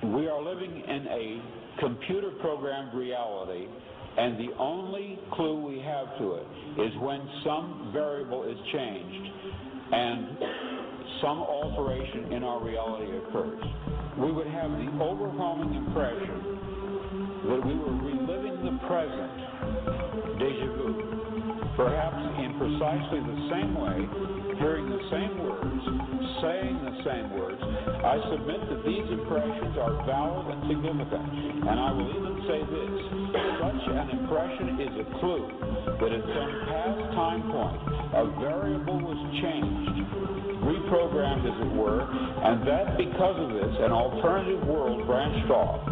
We are living in a computer-programmed reality, and the only clue we have to it is when some variable is changed and some alteration in our reality occurs. We would have the overwhelming impression that we were reliving the present, déjà vu, perhaps in precisely the same way, hearing the same words, saying the same words. I submit that these impressions are valid and significant, and I will even say this: such an impression is a clue that at some past time point a variable was changed, reprogrammed as it were, and that because of this an alternative world branched off.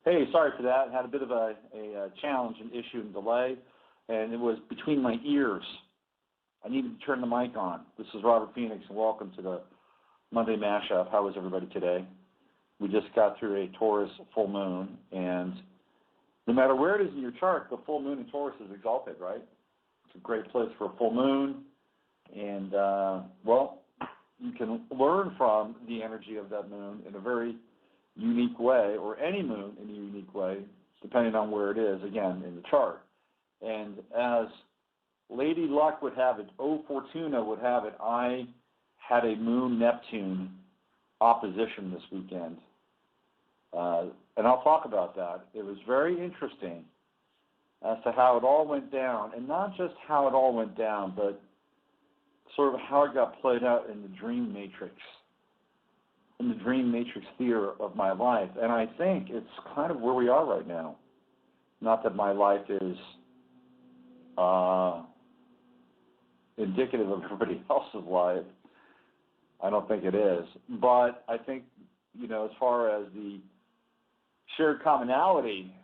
Hey, sorry for that. I had a bit of a challenge, an issue, and delay, and it was between my ears. I needed to turn the mic on. This is Robert Phoenix, and welcome to the Monday Mashup. How is everybody today? We just got through a Taurus full moon, and no matter where it is in your chart, the full moon in Taurus is exalted, right? It's a great place for a full moon, and, well, you can learn from the energy of that moon in a very unique way, or any moon in a unique way, depending on where it is, again, in the chart. And as Lady Luck would have it, O Fortuna would have it, I had a Moon-Neptune opposition this weekend. And I'll talk about that. It was very interesting as to how it all went down, and not just how it all went down, but sort of how it got played out in the dream matrix, in the dream matrix theater of my life. And I think it's kind of where we are right now. Not that my life is indicative of everybody else's life. I don't think it is. But I think, you know, as far as the shared commonality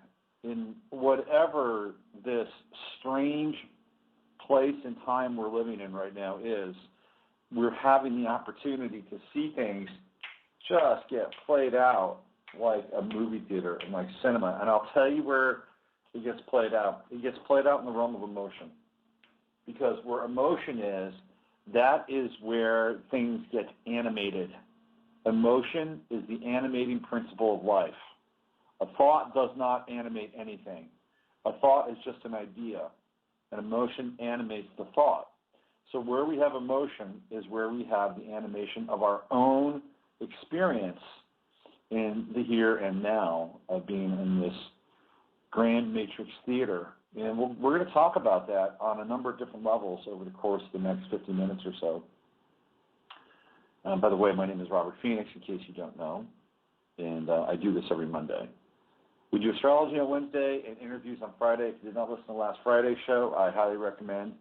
in whatever this strange place and time we're living in right now is, we're having the opportunity to see things just get played out like a movie theater and like cinema. And I'll tell you where it gets played out. It gets played out in the realm of emotion. Because where emotion is, that is where things get animated. Emotion is the animating principle of life. A thought does not animate anything. A thought is just an idea. An emotion animates the thought. So where we have emotion is where we have the animation of our own experience in the here and now of being in this grand matrix theater. And we're going to talk about that on a number of different levels over the course of the next 50 minutes or so. By the way, my name is Robert Phoenix, in case you don't know, and I do this every Monday. We do astrology on Wednesday and interviews on Friday. If you did not listen to last Friday's show, I highly recommend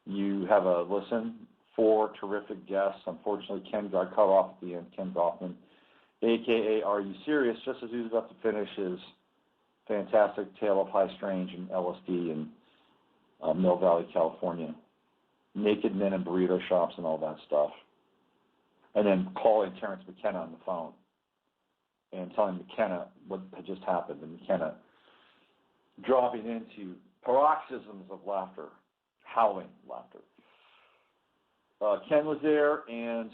you have a listen. 4 terrific guests. Unfortunately, Ken got cut off at the end. Ken Goffman, a.k.a. Are You Serious? Just as he was about to finish his fantastic Tale of High Strange and LSD in Mill Valley, California. Naked men in burrito shops and all that stuff. And then calling Terrence McKenna on the phone and telling McKenna what had just happened, and McKenna dropping into paroxysms of laughter, howling laughter. Ken was there, and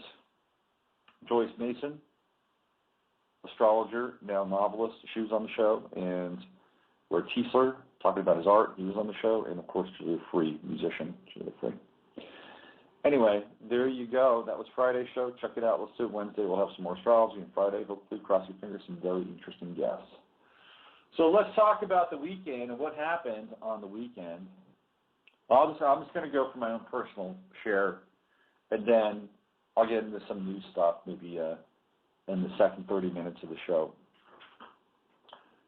Joyce Mason, astrologer, now novelist, she was on the show, and Laura Tiesler, talking about his art, he was on the show, and of course Julia Free, musician, Julia Free. anyway, there you go. That was Friday's show. Check it out. Let's do it Wednesday. We'll have some more astrology, and Friday, hopefully, cross your fingers, some very interesting guests. So let's talk about the weekend and what happened on the weekend. I'm just going to go for my own personal share, and then I'll get into some new stuff maybe in the second 30 minutes of the show.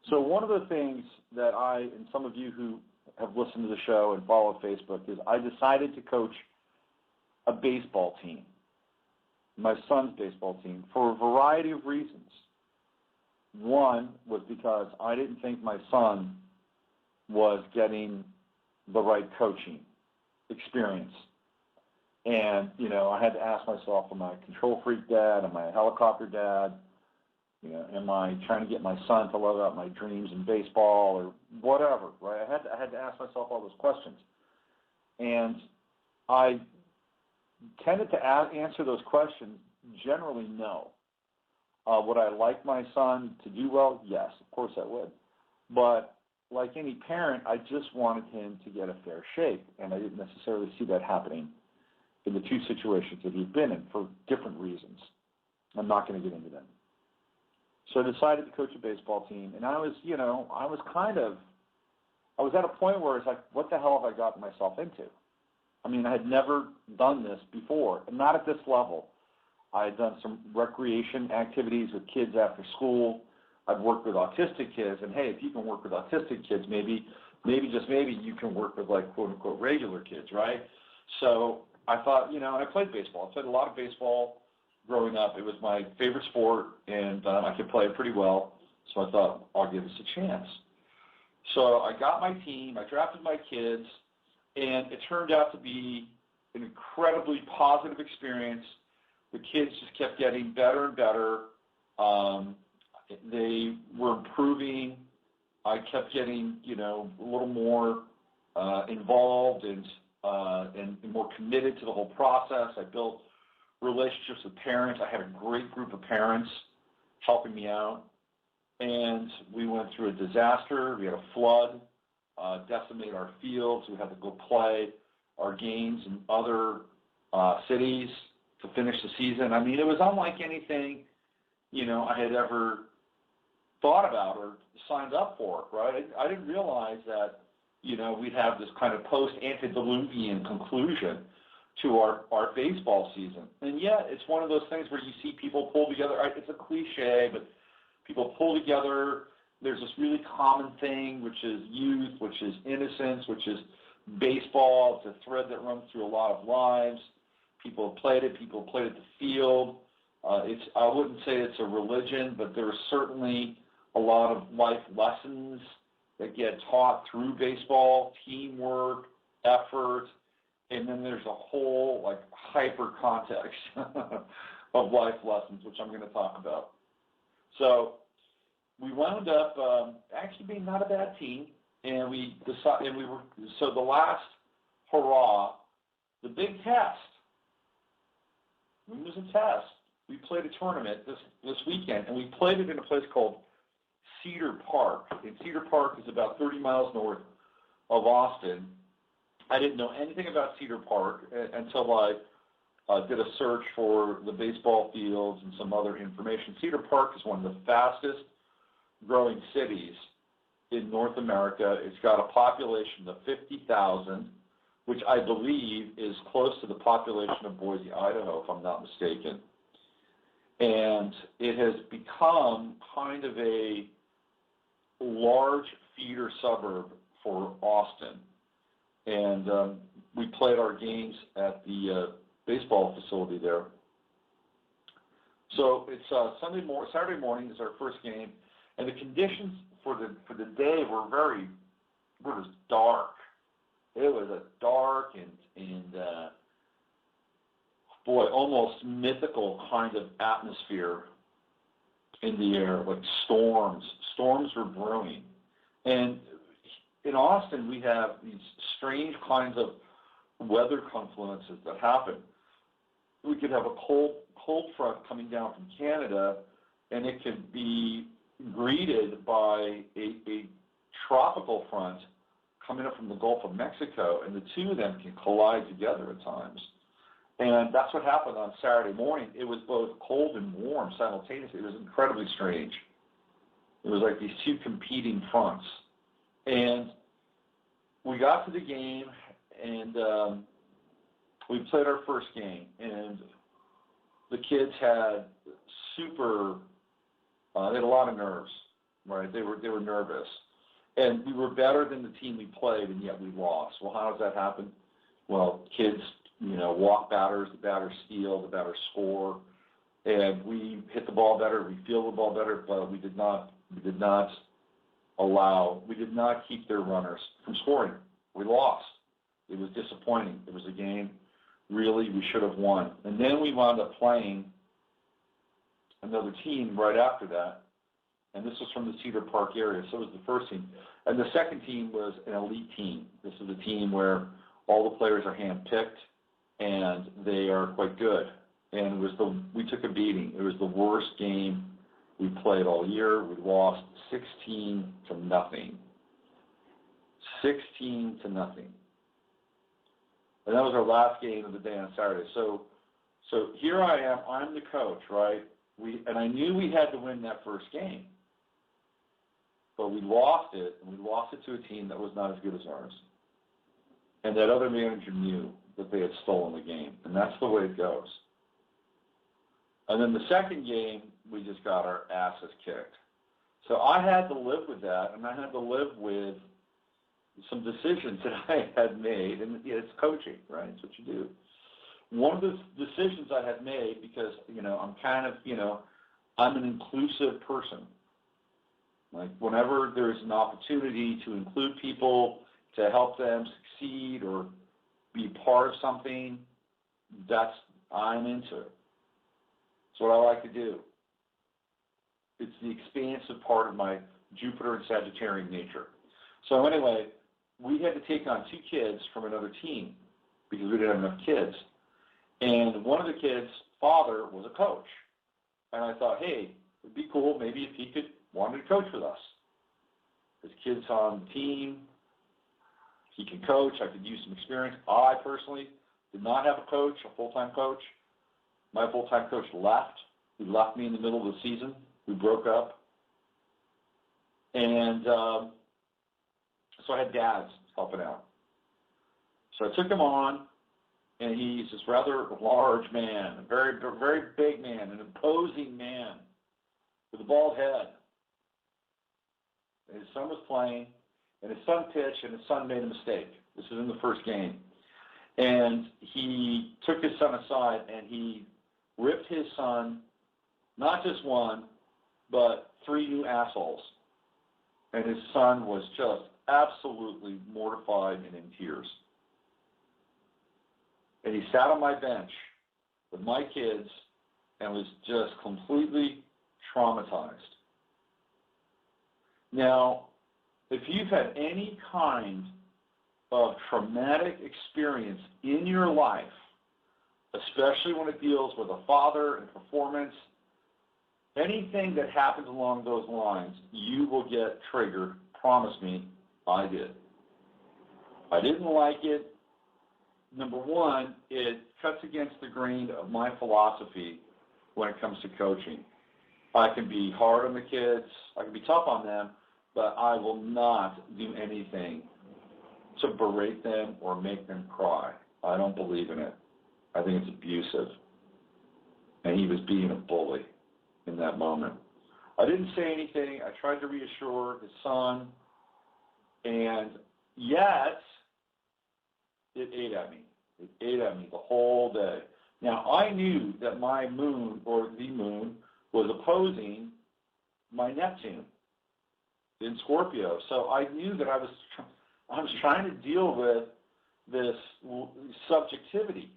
So one of the things that and some of you who have listened to the show and follow Facebook, is I decided to coach a baseball team, my son's baseball team, for a variety of reasons. One was because I didn't think my son was getting the right coaching experience. And, I had to ask myself, am I a control freak dad? Am I a helicopter dad? Am I trying to get my son to live out my dreams in baseball or whatever, right? I had to ask myself all those questions. And I tended to answer those questions generally no. Would I like my son to do well? Yes, of course I would. But like any parent, I just wanted him to get a fair shake, and I didn't necessarily see that happening in the two situations that he'd been in for different reasons. I'm not going to get into them. So I decided to coach a baseball team, and I was at a point where it's like, what the hell have I gotten myself into? I mean, I had never done this before, and not at this level. I had done some recreation activities with kids after school. I'd worked with autistic kids, and hey, if you can work with autistic kids, maybe just maybe you can work with, like, quote-unquote regular kids, right? So I thought, and I played baseball. I played a lot of baseball growing up. It was my favorite sport, and I could play it pretty well, so I thought, I'll give this a chance. So I got my team, I drafted my kids, and it turned out to be an incredibly positive experience. The kids just kept getting better and better. They were improving. I kept getting, a little more involved and more committed to the whole process. I built relationships with parents. I had a great group of parents helping me out. And we went through a disaster. We had a flood, decimated our fields. We had to go play our games in other cities to finish the season. I mean, it was unlike anything, I had ever thought about or signed up for, right? I didn't realize that, we'd have this kind of post-antediluvian conclusion to our baseball season. And yet, it's one of those things where you see people pull together. It's a cliche, but people pull together. There's this really common thing, which is youth, which is innocence, which is baseball. It's a thread that runs through a lot of lives. People have played it. People have played at the field. I wouldn't say it's a religion, but there's certainly a lot of life lessons that get taught through baseball, teamwork, effort, and then there's a whole hyper context of life lessons, which I'm going to talk about. So we wound up actually being not a bad team, and so the last hurrah, the big test. It was a test. We played a tournament this weekend, and we played it in a place called Cedar Park. And Cedar Park is about 30 miles north of Austin. I didn't know anything about Cedar Park until I did a search for the baseball fields and some other information. Cedar Park is one of the fastest growing cities in North America. It's got a population of 50,000, which I believe is close to the population of Boise, Idaho, if I'm not mistaken. And it has become kind of a large feeder suburb for Austin. And we played our games at the baseball facility there. So it's Saturday morning is our first game, and the conditions for the day were just dark. It was a dark and almost mythical kind of atmosphere in the air, like storms. Storms were brewing. And in Austin, we have these strange kinds of weather confluences that happen. We could have a cold front coming down from Canada, and it could be greeted by a tropical front coming up from the Gulf of Mexico, and the two of them can collide together at times. And that's what happened on Saturday morning. It was both cold and warm simultaneously. It was incredibly strange. It was like these two competing fronts. And we got to the game, and we played our first game. And the kids had they had a lot of nerves, right? They were nervous. And we were better than the team we played, and yet we lost. Well, how does that happen? Well, kids, walk batters, the batters steal, the batters score, and we hit the ball better, we field the ball better, but we did not keep their runners from scoring. We lost. It was disappointing. It was a game, really, we should have won. And then we wound up playing another team right after that, and this was from the Cedar Park area, so it was the first team. And the second team was an elite team. This is a team where all the players are hand-picked, and they are quite good. And we took a beating. It was the worst game we played all year. We lost 16-0. 16-0. And that was our last game of the day on Saturday. So here I am. I'm the coach, right? And I knew we had to win that first game. But we lost it, and we lost it to a team that was not as good as ours. And that other manager knew that they had stolen the game, and that's the way it goes. And then the second game, we just got our asses kicked. So I had to live with that, and I had to live with some decisions that I had made, and it's coaching, right? It's what you do. One of the decisions I had made, because, I'm kind of, I'm an inclusive person. Like, whenever there's an opportunity to include people, to help them succeed or be part of something, I'm into it. It's what I like to do. It's the expansive part of my Jupiter and Sagittarian nature. So anyway, we had to take on two kids from another team because we didn't have enough kids. And one of the kids' father was a coach. And I thought, hey, it'd be cool maybe if he wanted to coach with us. His kid's on the team. He can coach. I could use some experience. I personally did not have a coach, a full-time coach. My full-time coach left. He left me in the middle of the season. We broke up. And so I had dads helping out. So I took him on, and he's this rather large man, a very, very big man, an imposing man with a bald head. And his son was playing, and his son pitched, and his son made a mistake. This is in the first game. And he took his son aside, and he ripped his son, not just one, but 3 new assholes. And his son was just absolutely mortified and in tears. And he sat on my bench with my kids and was just completely traumatized. Now, if you've had any kind of traumatic experience in your life, especially when it deals with a father and performance, anything that happens along those lines, you will get triggered. Promise me, I did. I didn't like it. Number one, it cuts against the grain of my philosophy when it comes to coaching. I can be hard on the kids. I can be tough on them, but I will not do anything to berate them or make them cry. I don't believe in it. I think it's abusive. And he was being a bully in that moment. I didn't say anything. I tried to reassure his son, and yet it ate at me. It ate at me the whole day. Now, I knew that my moon, or the moon, was opposing my Neptune in Scorpio. So I knew that I was trying to deal with this subjectivity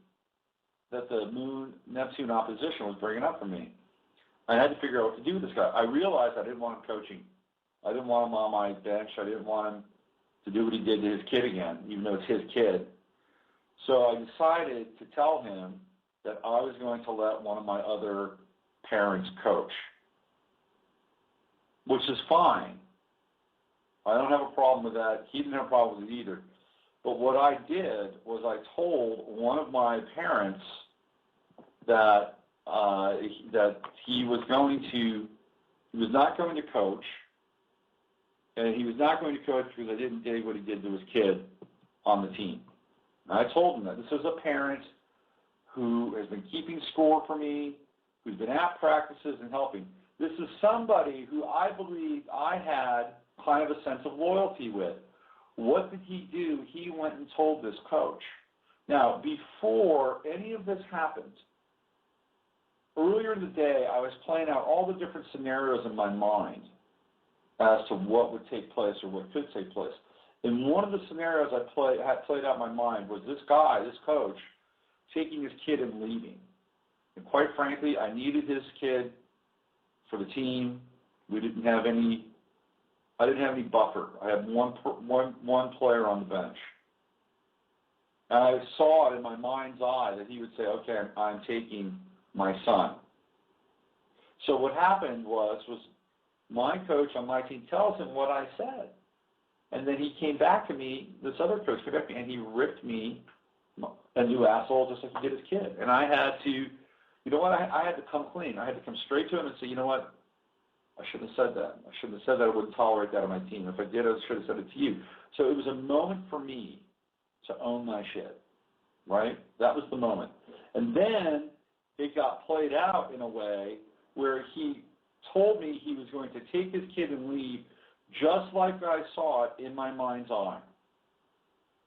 that the Moon-Neptune opposition was bringing up for me. I had to figure out what to do with this guy. I realized I didn't want him coaching. I didn't want him on my bench. I didn't want him to do what he did to his kid again, even though it's his kid. So I decided to tell him that I was going to let one of my other parents coach, which is fine. I don't have a problem with that. He didn't have a problem with it either. But what I did was I told one of my parents that he was not going to coach, and he was not going to coach because I didn't dig what he did to his kid on the team. And I told him that. This is a parent who has been keeping score for me, who's been at practices and helping. This is somebody who I believe I had kind of a sense of loyalty with. What did he do? He went and told this coach. Now, before any of this happened, earlier in the day, I was playing out all the different scenarios in my mind as to what would take place or what could take place. And one of the scenarios I had played out in my mind was this guy, this coach, taking his kid and leaving. And quite frankly, I needed his kid for the team. I didn't have any buffer. I had one player on the bench. And I saw it in my mind's eye that he would say, okay, I'm taking my son. So what happened was my coach on my team tells him what I said. And then he came back to me, this other coach came back to me, and he ripped me a new asshole just like he did his kid. And I had to, you know what, I had to come clean. I had to come straight to him and say, you know what, I shouldn't have said that. I shouldn't have said that. I wouldn't tolerate that on my team. If I did, I should have said it to you. So it was a moment for me to own my shit, right? That was the moment. And then it got played out in a way where he told me he was going to take his kid and leave just like I saw it in my mind's eye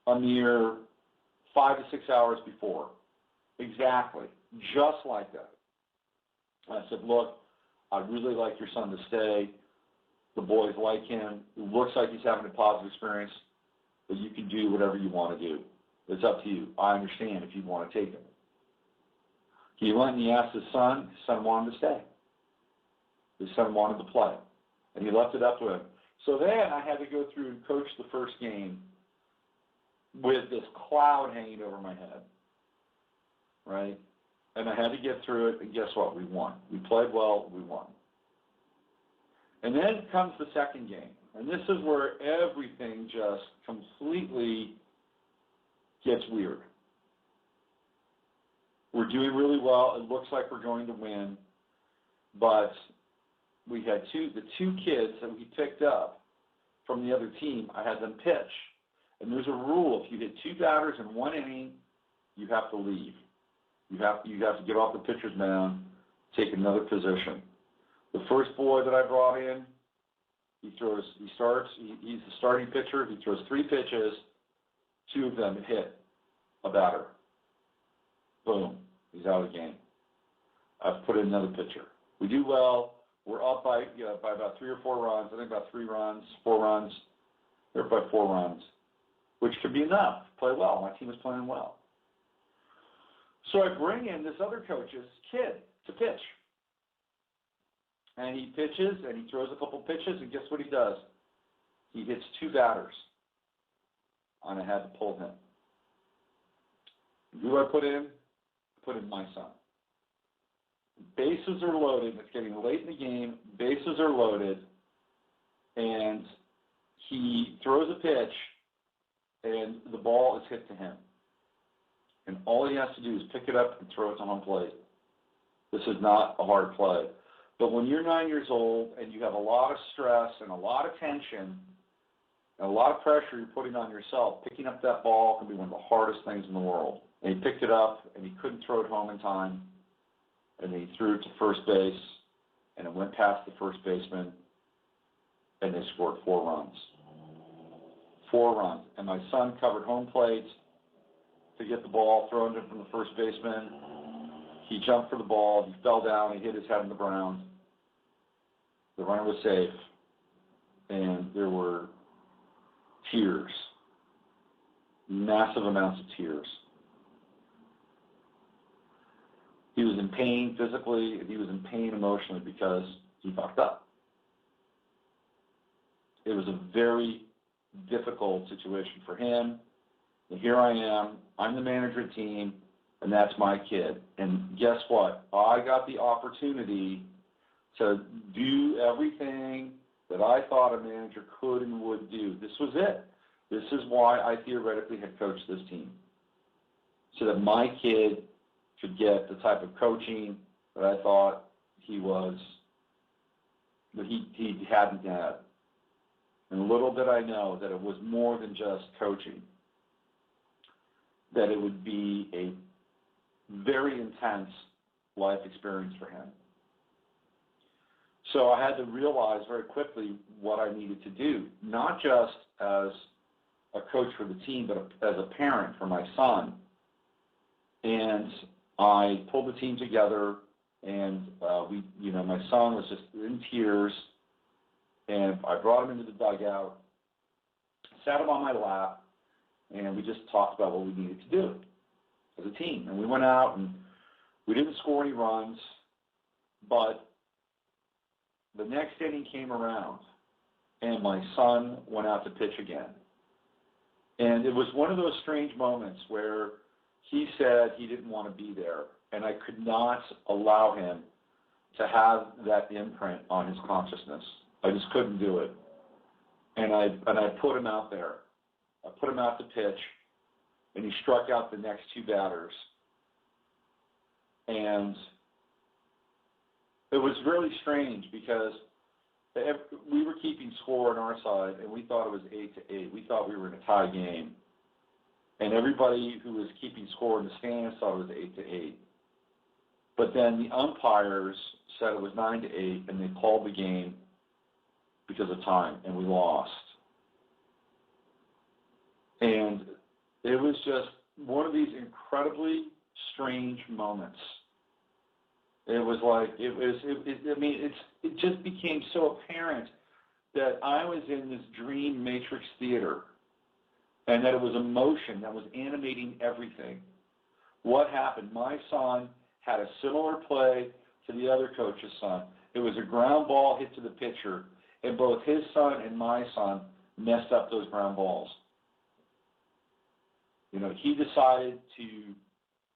a mere 5 to 6 hours before. Exactly. Just like that. I said, look, I'd really like your son to stay. The boys like him. It looks like he's having a positive experience, but you can do whatever you want to do. It's up to you. I understand if you want to take him. He went and he asked his son. His son wanted to stay. His son wanted to play. And he left it up to him. So then I had to go through and coach the first game with this cloud hanging over my head, right? And I had to get through it, and guess what? We won. We played well, we won. And then comes the second game, and this is where everything just completely gets weird. We're doing really well. It looks like we're going to win, but we had the two kids that we picked up from the other team. I had them pitch, and there's a rule: if you hit 2 batters in 1 inning, you have to leave. You have to get off the pitcher's mound, take another position. The first boy that I brought in, he's the starting pitcher. He throws 3 pitches, 2 of them hit a batter. Boom, he's out of the game. I've put in another pitcher. We do well. We're up by about 3 or 4 runs. I think about 3 runs, 4 runs. They're up by 4 runs, which could be enough. Play well. My team is playing well. So I bring in this other coach's kid to pitch. And he pitches, and he throws a couple pitches, and guess what he does? He hits 2 batters. And I had to pull him. Who do I put in? I put in my son. Bases are loaded. It's getting late in the game. Bases are loaded. And he throws a pitch, and the ball is hit to him. And all he has to do is pick it up and throw it to home plate. This is not a hard play. But when you're 9 years old and you have a lot of stress and a lot of tension and a lot of pressure you're putting on yourself, picking up that ball can be one of the hardest things in the world. And he picked it up, and he couldn't throw it home in time. And he threw it to first base, and it went past the first baseman, and they scored 4 runs. 4 runs. And my son covered home plate to get the ball, thrown it from the first baseman. He jumped for the ball. He fell down. He hit his head on the ground. The runner was safe, and there were tears, massive amounts of tears. He was in pain physically, and he was in pain emotionally because he fucked up. It was a very difficult situation for him. And here I am. I'm the manager of the team, and that's my kid. And guess what? I got the opportunity to do everything that I thought a manager could and would do. This was it. This is why I theoretically had coached this team, so that my kid could get the type of coaching that I thought he hadn't had. And little did I know that it was more than just coaching, that it would be a very intense life experience for him. So I had to realize very quickly what I needed to do, not just as a coach for the team, but as a parent for my son. And I pulled the team together, and my son was just in tears, and I brought him into the dugout, sat him on my lap, and we just talked about what we needed to do as a team. And we went out, and we didn't score any runs, but the next inning came around, and my son went out to pitch again. And it was one of those strange moments where he said he didn't want to be there, and I could not allow him to have that imprint on his consciousness. I just couldn't do it. And I put him out there. I put him out to pitch, and he struck out the next two batters. And it was really strange because we were keeping score on our side, and we thought it was 8-8. We thought we were in a tie game. And everybody who was keeping score in the stands thought it was 8-8. But then the umpires said it was 9-8, and they called the game because of time, and we lost. And it was just one of these incredibly strange moments. It was like, it just became so apparent that I was in this dream matrix theater, and that it was emotion that was animating everything. What happened? My son had a similar play to the other coach's son. It was a ground ball hit to the pitcher, and both his son and my son messed up those ground balls. He decided to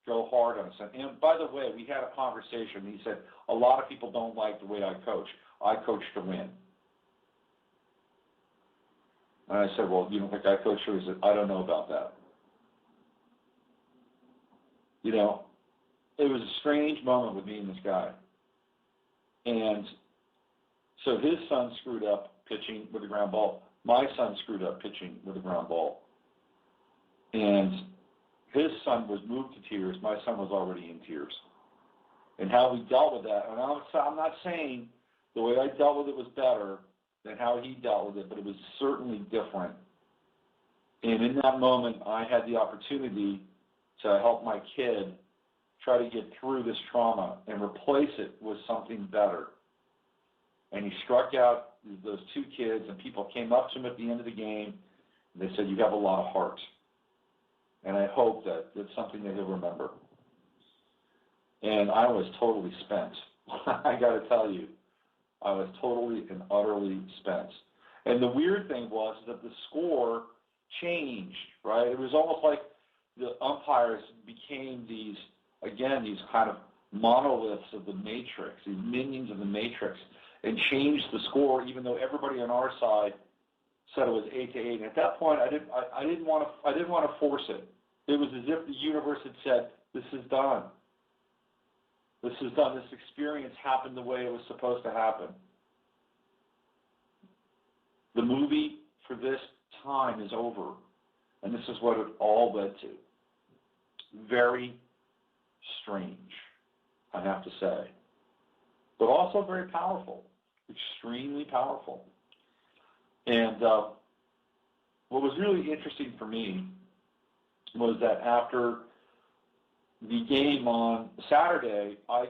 go hard on us. And by the way, we had a conversation. He said, a lot of people don't like the way I coach. I coach to win. And I said, well, you don't think I coach to win? He said, I don't know about that. It was a strange moment with me and this guy. And so his son screwed up pitching with a ground ball. My son screwed up pitching with a ground ball. And his son was moved to tears. My son was already in tears. And how we dealt with that, and I'm not saying the way I dealt with it was better than how he dealt with it, but it was certainly different. And in that moment, I had the opportunity to help my kid try to get through this trauma and replace it with something better. And he struck out those two kids, and people came up to him at the end of the game, and they said, you have a lot of heart. And I hope that it's something that he'll remember. And I was totally spent. I got to tell you, I was totally and utterly spent. And the weird thing was that the score changed, right? It was almost like the umpires became these kind of monoliths of the matrix, these minions of the matrix, and changed the score, even though everybody on our side said it was 8-8. And at that point, I didn't want to force it. It was as if the universe had said, "This is done. This is done. This experience happened the way it was supposed to happen. The movie for this time is over." And this is what it all led to. Very strange, I have to say, but also very powerful, extremely powerful. And what was really interesting for me was that after the game on Saturday, I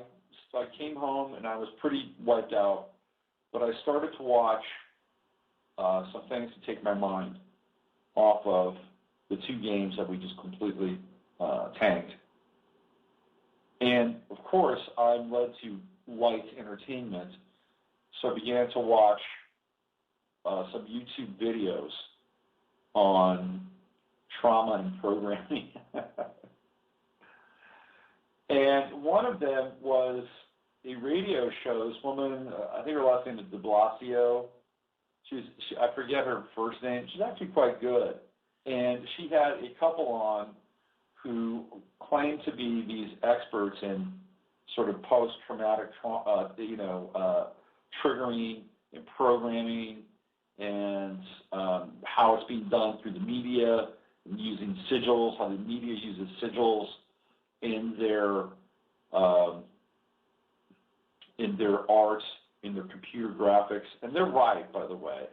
came home and I was pretty wiped out, but I started to watch some things to take my mind off of the two games that we just completely tanked. And, of course, I'm led to light entertainment, so I began to watch some YouTube videos on trauma and programming. And one of them was a radio show. This woman, I think her last name is de Blasio. I forget her first name. She's actually quite good. And she had a couple on who claim to be these experts in sort of post-traumatic, triggering and programming and how it's being done through the media and using sigils, how the media uses sigils in their art, in their computer graphics. And they're right, by the way.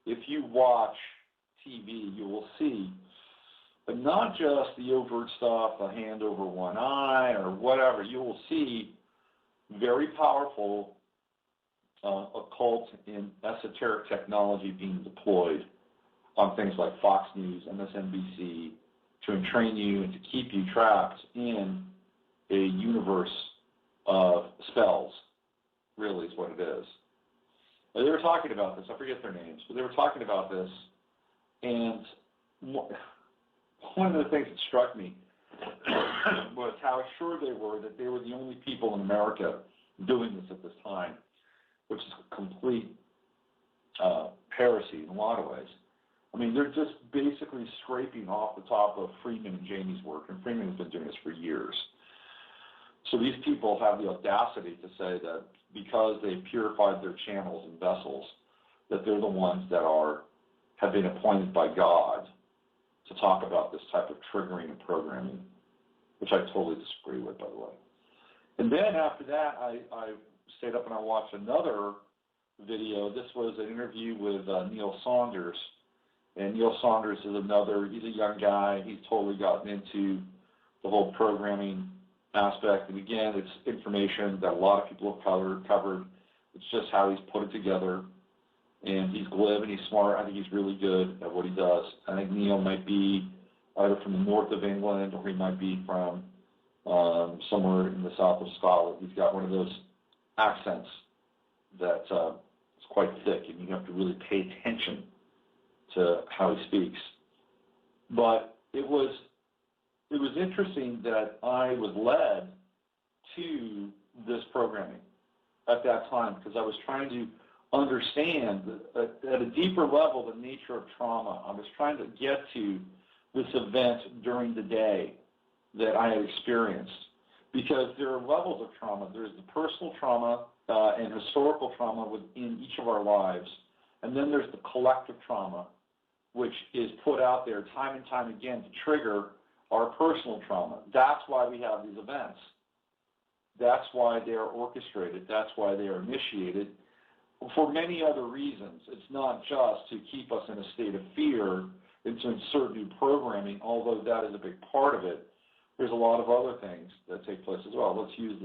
If you watch TV, you will see, but not just the overt stuff, a hand over one eye or whatever. You will see very powerful occult and esoteric technology being deployed on things like Fox News, MSNBC, to entrain you and to keep you trapped in a universe of spells, really is what it is. They were talking about this. I forget their names, but they were talking about this, and one of the things that struck me was how sure they were that they were the only people in America doing this at this time, which is complete heresy in a lot of ways. I mean, they're just basically scraping off the top of Freeman and Jamie's work, and Freeman has been doing this for years. So these people have the audacity to say that because they've purified their channels and vessels, that they're the ones that have been appointed by God to talk about this type of triggering and programming, which I totally disagree with, by the way. And then after that, I stayed up and I watched another video. This was an interview with Neil Saunders. And Neil Saunders is he's a young guy. He's totally gotten into the whole programming aspect. And again, it's information that a lot of people have covered. It's just how he's put it together. And he's glib and he's smart. I think he's really good at what he does. I think Neil might be either from the north of England or he might be from somewhere in the south of Scotland. He's got one of those accents that is quite thick, and you have to really pay attention to how he speaks. But it was interesting that I was led to this programming at that time because I was trying to understand at a deeper level the nature of trauma. I was trying to get to this event during the day that I had experienced because there are levels of trauma. There's the personal trauma and historical trauma within each of our lives, and then there's the collective trauma, which is put out there time and time again to trigger our personal trauma. That's why we have these events. That's why they are orchestrated. That's why they are initiated. For many other reasons. It's not just to keep us in a state of fear and to insert new programming, although that is a big part of it. There's a lot of other things that take place as well. Let's use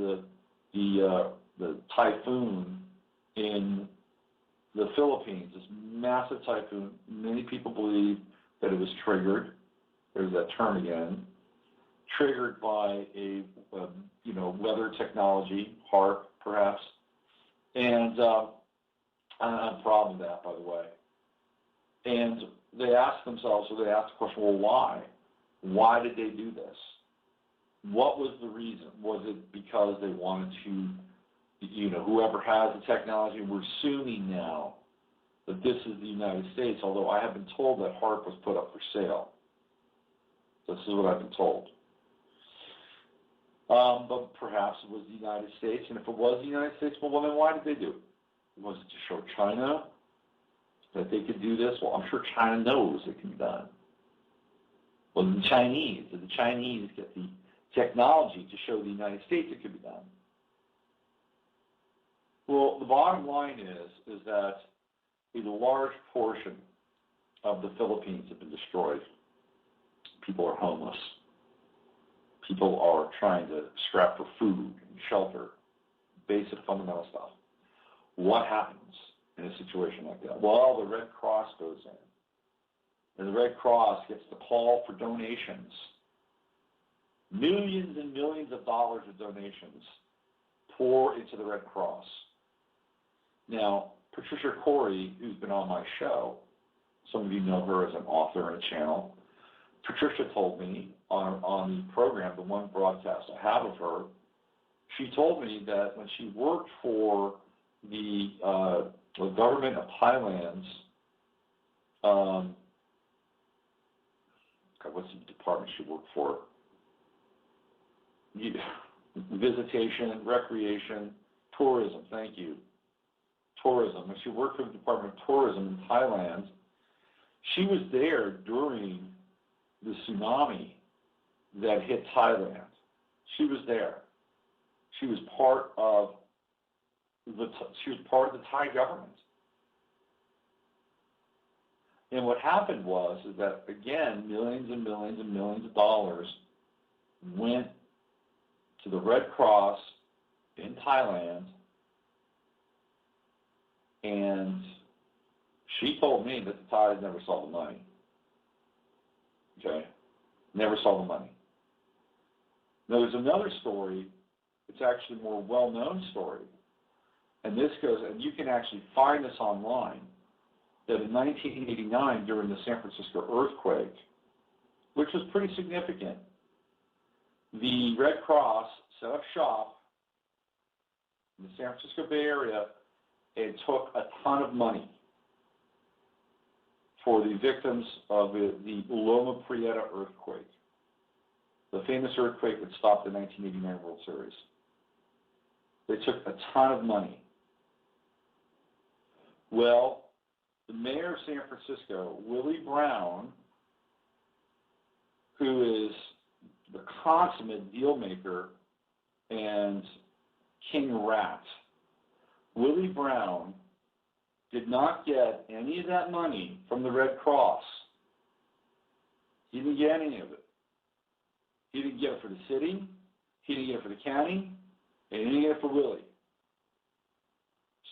the typhoon in the Philippines, this massive typhoon. Many people believe that it was triggered. There's that term again. Triggered by a weather technology, HAARP perhaps, and I have a problem with that, by the way. And they ask themselves, or they ask the question, well, why? Why did they do this? What was the reason? Was it because they wanted to, whoever has the technology, we're assuming now that this is the United States, although I have been told that HAARP was put up for sale. This is what I've been told. But perhaps it was the United States, and if it was the United States, well, then why did they do it? Was it to show China that they could do this? Well, I'm sure China knows it can be done. Well, did the Chinese get the technology to show the United States it could be done? Well, the bottom line is that a large portion of the Philippines have been destroyed. People are homeless. People are trying to scrap for food and shelter, basic fundamental stuff. What happens in a situation like that? Well, the Red Cross goes in. And the Red Cross gets the call for donations. Millions and millions of dollars of donations pour into the Red Cross. Now, Patricia Corey, who's been on my show, some of you know her as an author and a channel. Patricia told me on the program, the one broadcast I have of her, she told me that when she worked for the government of Thailand's, what's the department she worked for? visitation, recreation, tourism, thank you. Tourism. She worked for the Department of Tourism in Thailand. She was there during the tsunami that hit Thailand. She was there. She was part of the Thai government. And what happened was is that, again, millions and millions and millions of dollars went to the Red Cross in Thailand, and she told me that the Thais never saw the money. Okay? Never saw the money. Now, there's another story. It's actually a more well-known story. And this goes, and you can actually find this online, that in 1989, during the San Francisco earthquake, which was pretty significant, the Red Cross set up shop in the San Francisco Bay Area and took a ton of money for the victims of the Loma Prieta earthquake, the famous earthquake that stopped the 1989 World Series. They took a ton of money. Well, the mayor of San Francisco, Willie Brown, who is the consummate deal maker and king rat, Willie Brown did not get any of that money from the Red Cross. He didn't get any of it. He didn't get it for the city, he didn't get it for the county, and he didn't get it for Willie.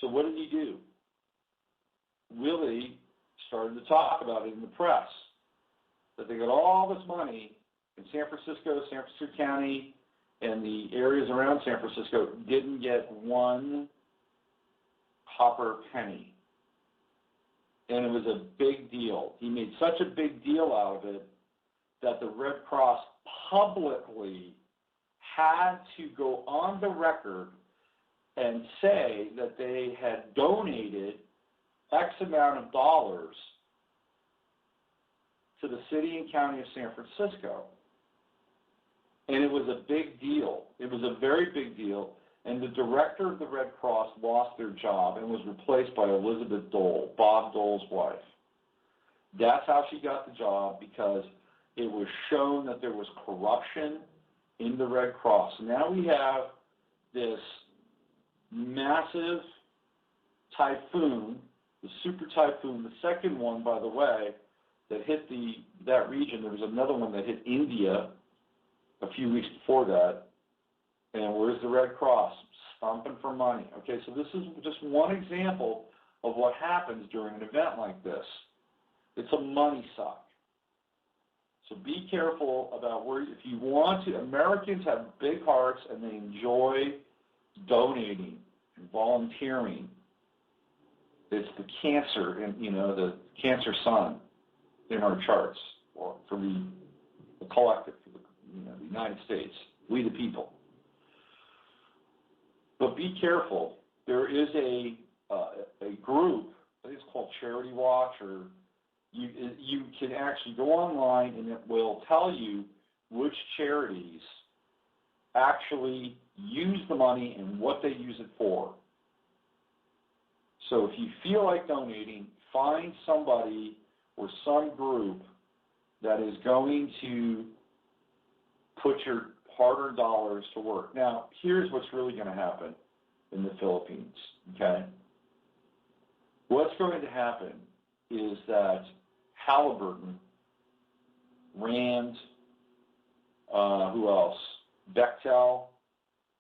So what did he do? Willie started to talk about it in the press, that they got all this money in San Francisco County, and the areas around San Francisco didn't get one copper penny. And it was a big deal. He made such a big deal out of it that the Red Cross publicly had to go on the record and say that they had donated X amount of dollars to the city and county of San Francisco. And it was a big deal. It was a very big deal. And the director of the Red Cross lost their job and was replaced by Elizabeth Dole, Bob Dole's wife. That's how she got the job, because it was shown that there was corruption in the Red Cross. Now we have this massive typhoon, the super typhoon, the second one, by the way, that hit that region. There was another one that hit India a few weeks before that. And where's the Red Cross? Stomping for money. Okay, so this is just one example of what happens during an event like this. It's a money suck. So be careful about where, if you want to, Americans have big hearts and they enjoy donating and volunteering. It's the cancer, and the cancer sun in our charts, or for the collective, for the United States, we the people. But be careful. There is a group, I think it's called Charity Watch, or you can actually go online and it will tell you which charities actually use the money and what they use it for. So if you feel like donating, find somebody or some group that is going to put your hard-earned dollars to work. Now, here's what's really going to happen in the Philippines, okay? What's going to happen is that Halliburton, Rand, who else? Bechtel,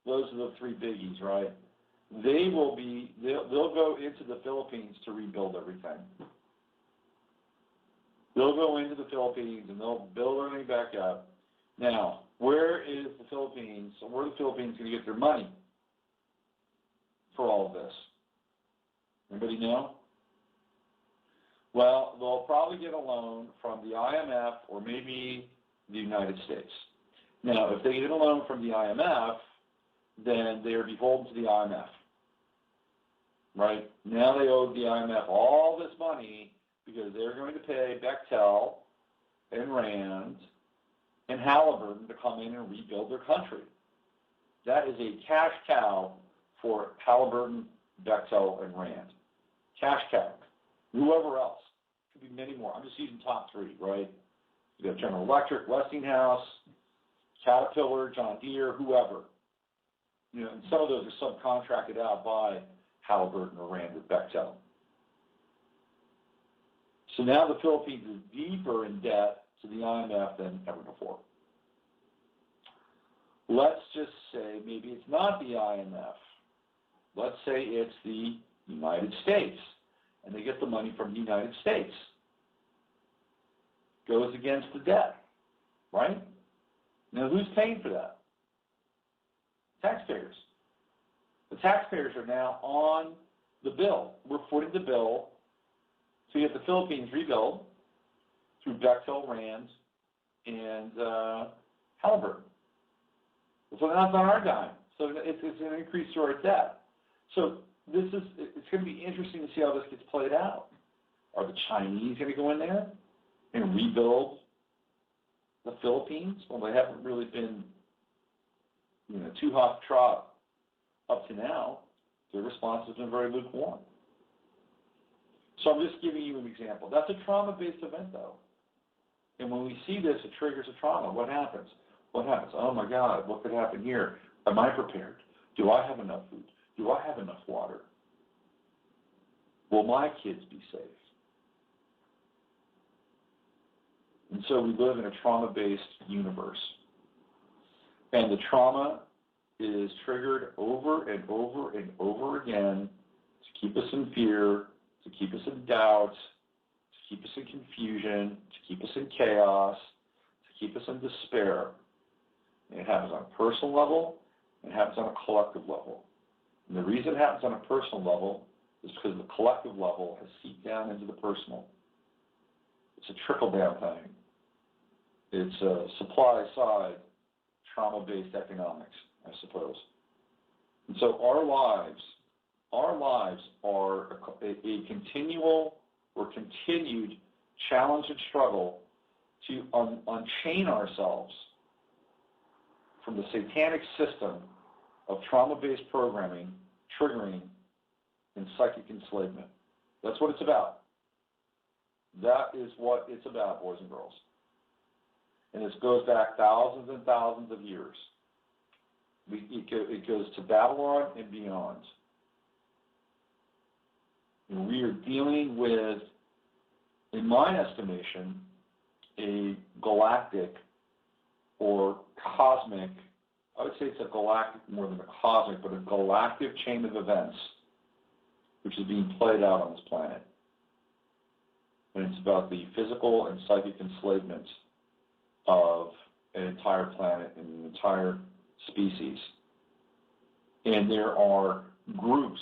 those are the three biggies, right? They'll go into the Philippines to rebuild everything. They'll go into the Philippines and they'll build everything back up. Now, where are the Philippines going to get their money for all of this? Anybody know? Well, they'll probably get a loan from the IMF or maybe the United States. Now, if they get a loan from the IMF, then they are beholden to the IMF, right? Now they owe the IMF all this money because they're going to pay Bechtel and Rand and Halliburton to come in and rebuild their country. That is a cash cow for Halliburton, Bechtel, and Rand. Cash cow. Whoever else. Could be many more. I'm just using top three, right? You got General Electric, Westinghouse, Caterpillar, John Deere, whoever. You know, and some of those are subcontracted out by Halliburton or Rand or Bechtel. So now the Philippines is deeper in debt to the IMF than ever before. Let's just say maybe it's not the IMF. Let's say it's the United States, and they get the money from the United States. Goes against the debt, right? Now, who's paying for that? Taxpayers. The taxpayers are now on the bill. We're footing the bill to get the Philippines rebuild through Bechtel, Rand, and Halliburton. So that's on our dime. So it's an increase to our debt. So it's going to be interesting to see how this gets played out. Are the Chinese going to go in there and rebuild the Philippines? Well, they haven't really been, too hot to trot up to now. Their response has been very lukewarm. So I'm just giving you an example. That's a trauma-based event, though. And when we see this, it triggers a trauma. What happens? What happens? Oh, my God, what could happen here? Am I prepared? Do I have enough food? Do I have enough water? Will my kids be safe? And so we live in a trauma-based universe. And the trauma is triggered over and over and over again to keep us in fear, to keep us in doubt, to keep us in confusion, to keep us in chaos, to keep us in despair. And it happens on a personal level, and it happens on a collective level. And the reason it happens on a personal level is because the collective level has seeped down into the personal. It's a trickle-down thing. It's a supply-side, trauma-based economics, I suppose. And so our lives are a continual or continued challenge and struggle to unchain ourselves from the satanic system of trauma-based programming, triggering, and psychic enslavement. That's what it's about. That is what it's about, boys and girls. And this goes back thousands and thousands of years. It goes to Babylon and beyond. And we are dealing with, in my estimation, a galactic or cosmic, I would say it's a galactic more than a cosmic, but a galactic chain of events which is being played out on this planet. And it's about the physical and psychic enslavement of an entire planet and an entire species. And there are groups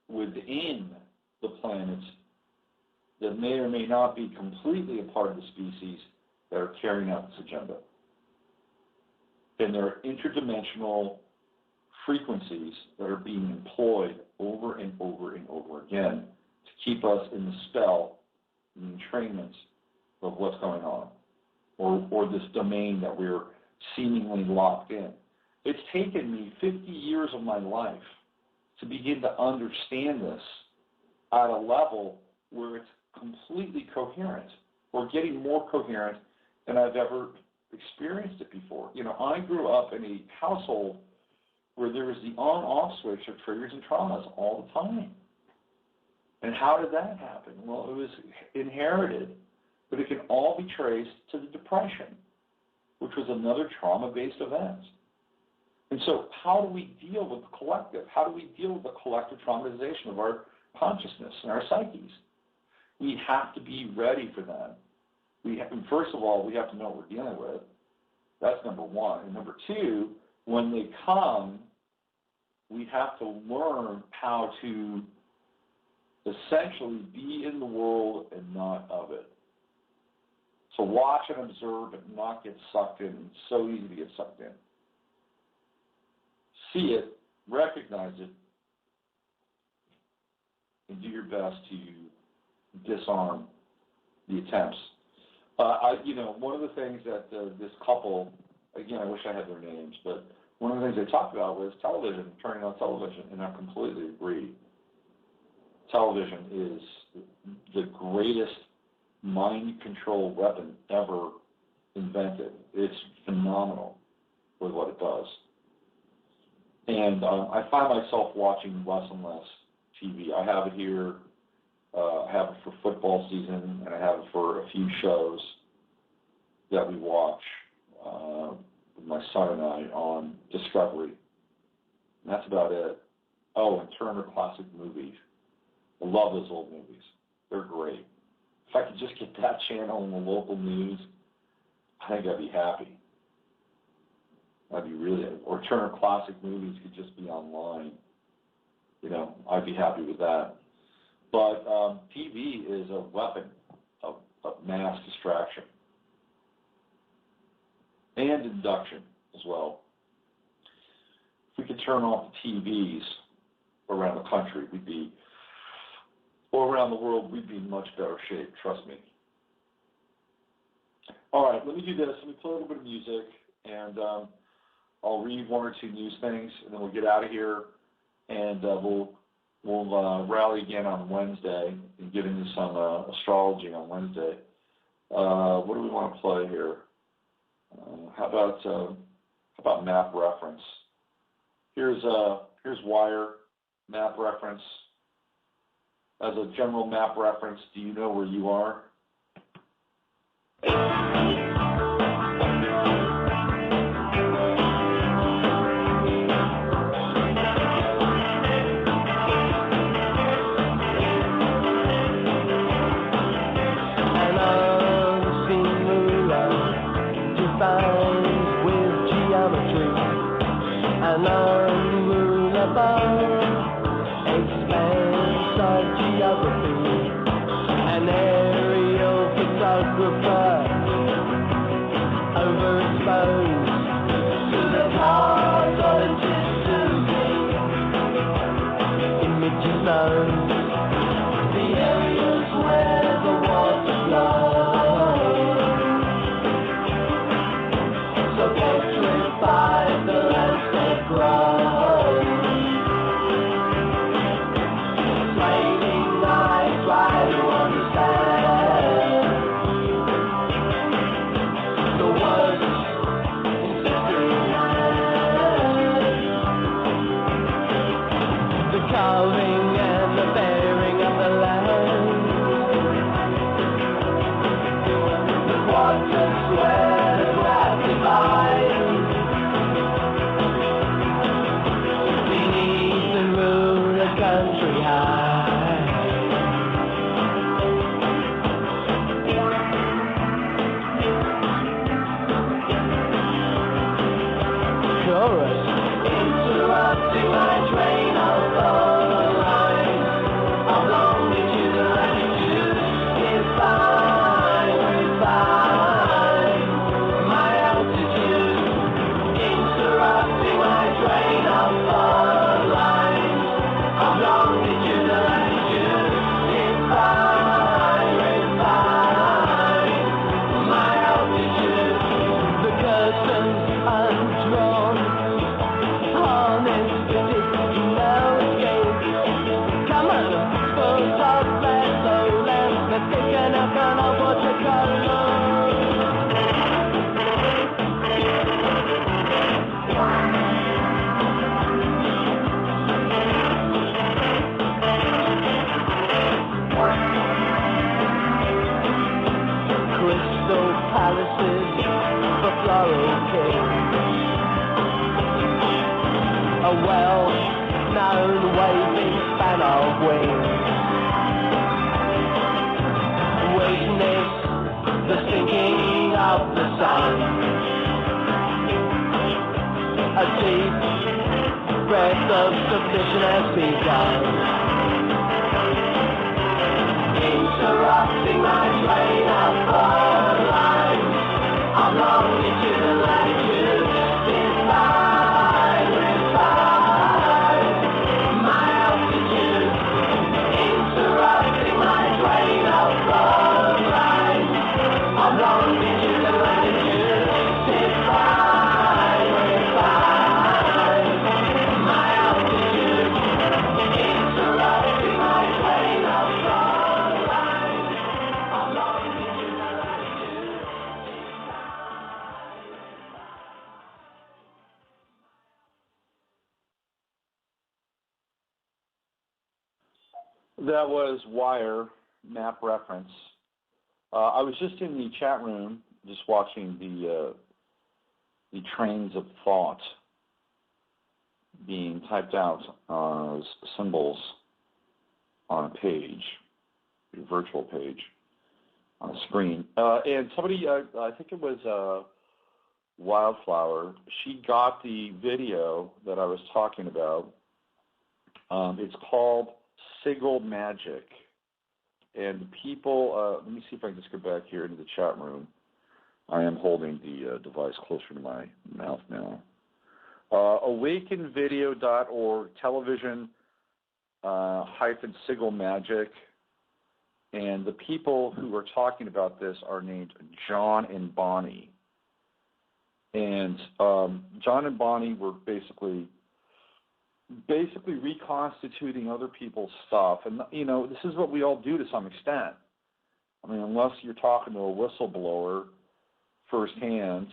within the planet that may or may not be completely a part of the species that are carrying out this agenda. And there are interdimensional frequencies that are being employed over and over and over again to keep us in the spell and entrainment of what's going on, or this domain that we're seemingly locked in. It's taken me 50 years of my life to begin to understand this at a level where it's completely coherent, or getting more coherent than I've ever experienced it before. I grew up in a household where there was the on-off switch of triggers and traumas all the time. And how did that happen? Well, it was inherited, but it can all be traced to the Depression, which was another trauma-based event. And so how do we deal with the collective? How do we deal with the collective traumatization of our consciousness and our psyches? We have to be ready for that. First of all, we have to know what we're dealing with. That's number one. And number two, when they come, we have to learn how to essentially be in the world and not of it. To watch and observe and not get sucked in. It's so easy to get sucked in. See it, recognize it, and do your best to disarm the attempts. One of the things that this couple, again, I wish I had their names, but one of the things they talked about was television, turning on television, and I completely agree. Television is the greatest mind control weapon ever invented. It's phenomenal with what it does. And I find myself watching less and less TV. I have it here. I have it for football season, and I have it for a few shows that we watch with my son and I on Discovery. And that's about it. Oh, and Turner Classic Movies. I love those old movies. They're great. If I could just get that channel in the local news, I think I'd be happy. I'd be really, or Turner Classic Movies could just be online. You know, I'd be happy with that. But TV is a weapon of mass distraction and induction as well. If we could turn off the TVs around the country, or around the world, we'd be in much better shape, trust me. All right, let me do this. Let me play a little bit of music, and I'll read one or two news things, and then we'll get out of here, and we'll rally again on Wednesday and get into some astrology on Wednesday. What do we want to play here? How about map reference? Here's Wire map reference. As a general map reference, do you know where you are? That was Wire map reference. I was just in the chat room, just watching the trains of thought being typed out as symbols on a page, a virtual page on a screen. And somebody, I think it was Wildflower, she got the video that I was talking about. It's called Sigil Magic. And the people, let me see if I can just go back here into the chat room. I am holding the device closer to my mouth now. Awakenvideo.org, television Sigil Magic. And the people who are talking about this are named John and Bonnie. And John and Bonnie were basically reconstituting other people's stuff. And, you know, this is what we all do to some extent. I mean, unless you're talking to a whistleblower firsthand,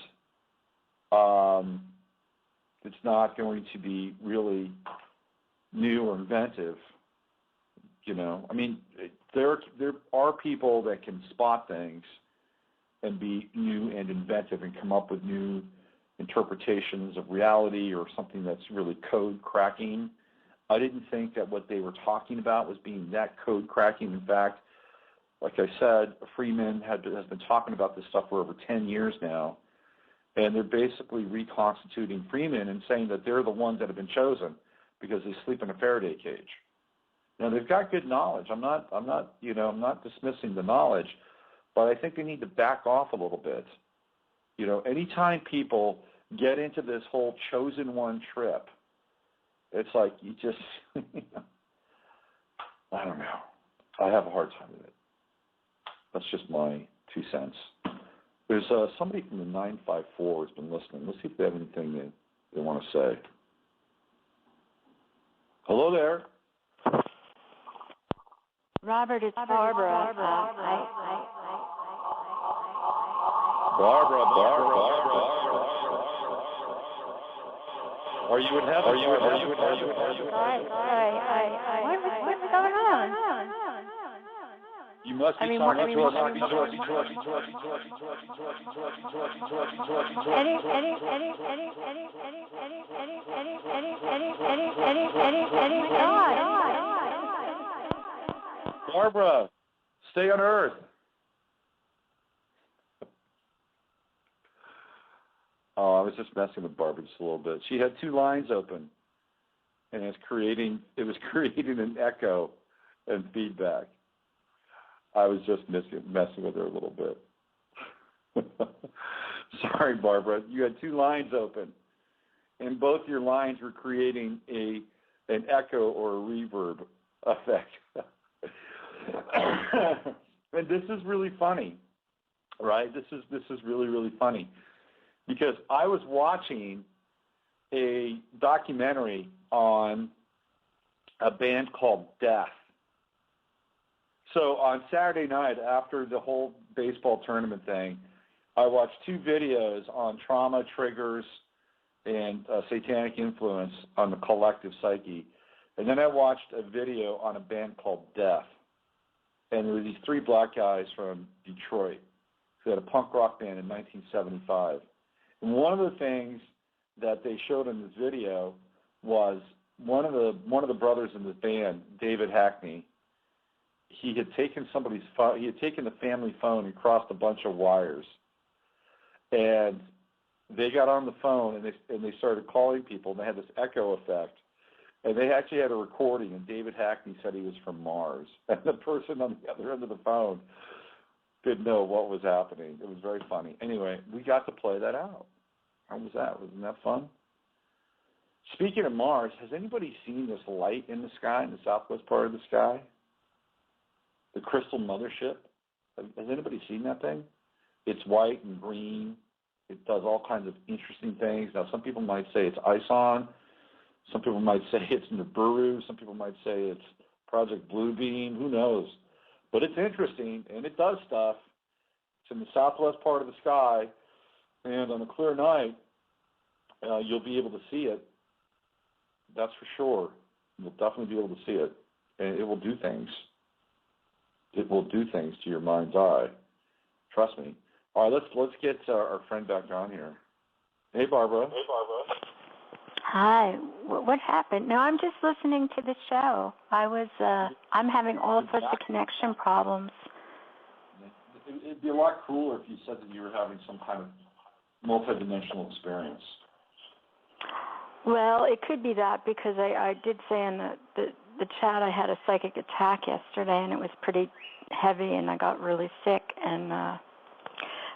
it's not going to be really new or inventive. You know, I mean, there are people that can spot things and be new and inventive and come up with new interpretations of reality or something that's really code cracking. I didn't think that what they were talking about was being that code cracking. In fact, like I said, Freeman has been talking about this stuff for over 10 years now, and they're basically reconstituting Freeman and saying that they're the ones that have been chosen because they sleep in a Faraday cage. Now, they've got good knowledge. I'm not dismissing the knowledge, but I think they need to back off a little bit. You know, anytime people get into this whole chosen one trip, it's like you just, I don't know. I have a hard time with it. That's just my 2 cents. There's somebody from the 954 who's been listening. Let's see if they have anything they want to say. Hello there. Robert, it's Barbara. Barbara. Are you in heaven? Sorry. What's going on? You must be talking to us. Barbara, stay on Earth. Oh, I was just messing with Barbara just a little bit. She had 2 lines open, and it was creating an echo and feedback. I was just messing with her a little bit. Sorry, Barbara. You had 2 lines open, and both your lines were creating an echo or a reverb effect. And this is really funny, right? This is really, really funny. Because I was watching a documentary on a band called Death. So on Saturday night, after the whole baseball tournament thing, I watched 2 videos on trauma, triggers, and satanic influence on the collective psyche. And then I watched a video on a band called Death. And there were these 3 black guys from Detroit who had a punk rock band in 1975. And one of the things that they showed in this video was one of the brothers in this band, David Hackney. He had taken somebody's phone. He had taken the family phone and crossed a bunch of wires. And they got on the phone and they started calling people, and they had this echo effect. And they actually had a recording, and David Hackney said he was from Mars. And the person on the other end of the phone didn't know what was happening. It was very funny. Anyway, we got to play that out. How was that? Wasn't that fun? Speaking of Mars, has anybody seen this light in the sky, in the southwest part of the sky? The Crystal Mothership? Has anybody seen that thing? It's white and green. It does all kinds of interesting things. Now, some people might say it's ISON. Some people might say it's Nibiru. Some people might say it's Project Bluebeam. Who knows? But it's interesting, and it does stuff. It's in the southwest part of the sky, and on a clear night, you'll be able to see it. That's for sure. You'll definitely be able to see it. and it will do things. It will do things to your mind's eye. Trust me. All right, let's get our friend back on here. Hey, Barbara. Hi. What happened? No, I'm just listening to the show. I'm having all sorts of connection problems. It'd be a lot cooler if you said that you were having some kind of multidimensional experience. Well, it could be that because I did say in the chat I had a psychic attack yesterday, and it was pretty heavy, and I got really sick, and I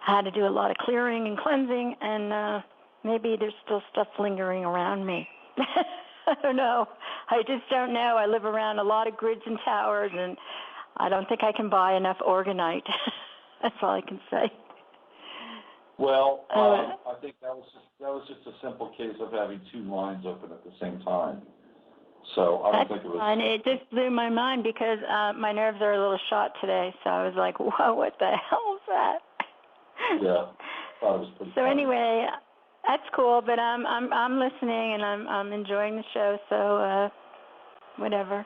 had to do a lot of clearing and cleansing, and maybe there's still stuff lingering around me. I don't know. I just don't know. I live around a lot of grids and towers, and I don't think I can buy enough orgonite. That's all I can say. Well, I think that was just a simple case of having two lines open at the same time. So I don't think it was. Fun. It just blew my mind because my nerves are a little shot today. So I was like, "Whoa, what the hell is that?" Yeah, thought it was pretty. So funny. anyway, that's cool. But I'm listening and I'm enjoying the show. So whatever.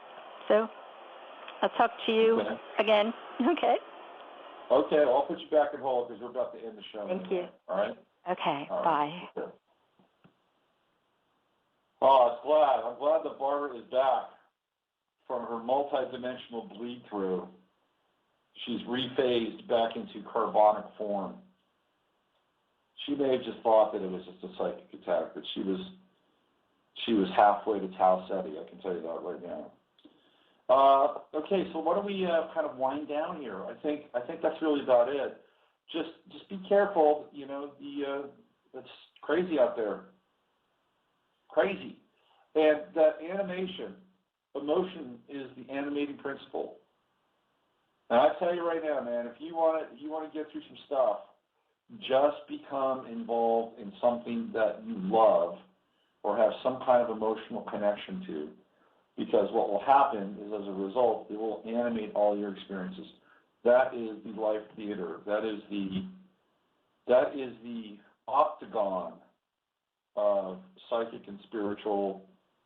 So I'll talk to you again. Okay. Okay, well, I'll put you back in hold because we're about to end the show. Thank you. All right? Okay, All bye. Right. Okay. Oh, I'm glad that Barbara is back from her multidimensional bleed through. She's rephased back into carbonic form. She may have just thought that it was just a psychic attack, but she was halfway to Tau Ceti, I can tell you that right now. Okay, so why don't we kind of wind down here? I think that's really about it. Just be careful. You know, it's crazy out there. Crazy. And that emotion is the animating principle. And I tell you right now, man, if you want to get through some stuff, just become involved in something that you love or have some kind of emotional connection to. Because what will happen is, as a result, it will animate all your experiences. That is the life theater. That is the octagon of psychic and spiritual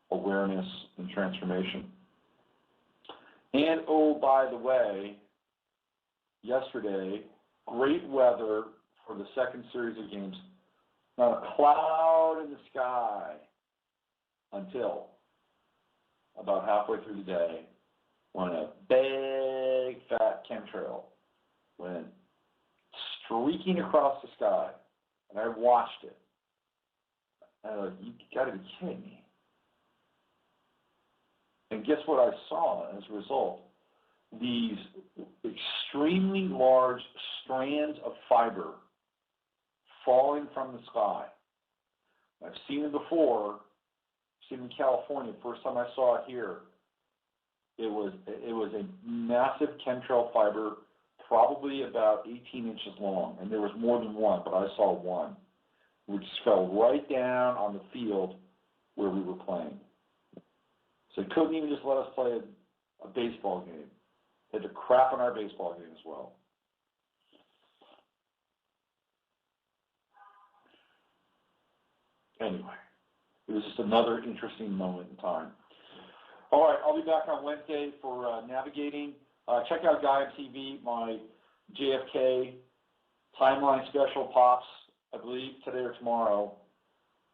awareness and transformation. And oh, by the way, yesterday, great weather for the second series of games. Not a cloud in the sky until about halfway through the day, when a big fat chemtrail went streaking across the sky, and I watched it. And I was like, you gotta be kidding me. And guess what I saw as a result? These extremely large strands of fiber falling from the sky. I've seen it before. In California, first time I saw it here, it was a massive chemtrail fiber, probably about 18 inches long, and there was more than one, but I saw one, which fell right down on the field where we were playing. So they couldn't even just let us play a baseball game. They had to crap on our baseball game as well. Anyway. It was just another interesting moment in time. All right, I'll be back on Wednesday for navigating. Check out Gaia TV, my JFK timeline special pops, I believe, today or tomorrow.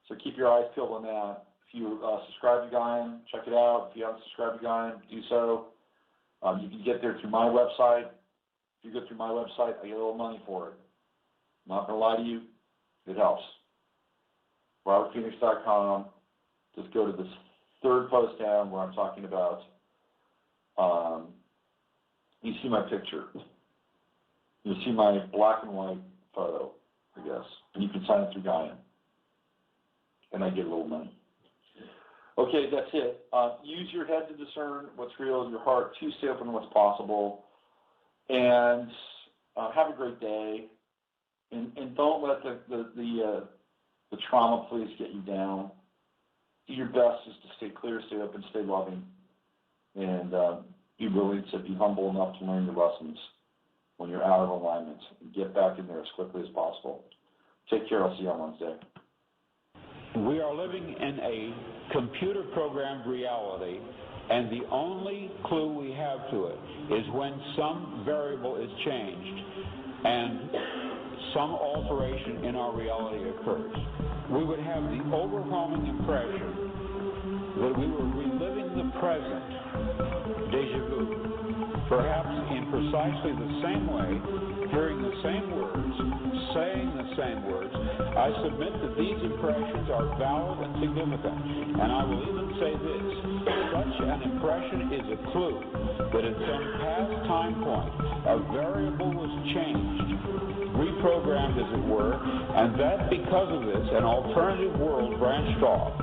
So keep your eyes peeled on that. If you subscribe to Gaia, check it out. If you haven't subscribed to Gaia, do so. You can get there through my website. If you go through my website, I get a little money for it. I'm not going to lie to you. It helps. RobertPhoenix.com. Just go to this third post down where I'm talking about, you see my picture. You see my black and white photo, I guess. And you can sign up through Gaia. And I get a little money. Okay, that's it. Use your head to discern what's real, your heart to stay open to what's possible. And have a great day. And don't let the trauma, please, get you down. Do your best just to stay clear, stay open, stay loving, and be willing to be humble enough to learn your lessons when you're out of alignment and get back in there as quickly as possible. Take care. I'll see you on Wednesday. We are living in a computer-programmed reality, and the only clue we have to it is when some variable is changed and some alteration in our reality occurs. We would have the overwhelming impression that we were reliving the present, déjà vu, perhaps in precisely the same way, hearing the same words, saying the same words. I submit that these impressions are valid and significant, and I will even say this: such an impression is a clue that at some past time point a variable was changed, reprogrammed as it were, and that because of this an alternative world branched off.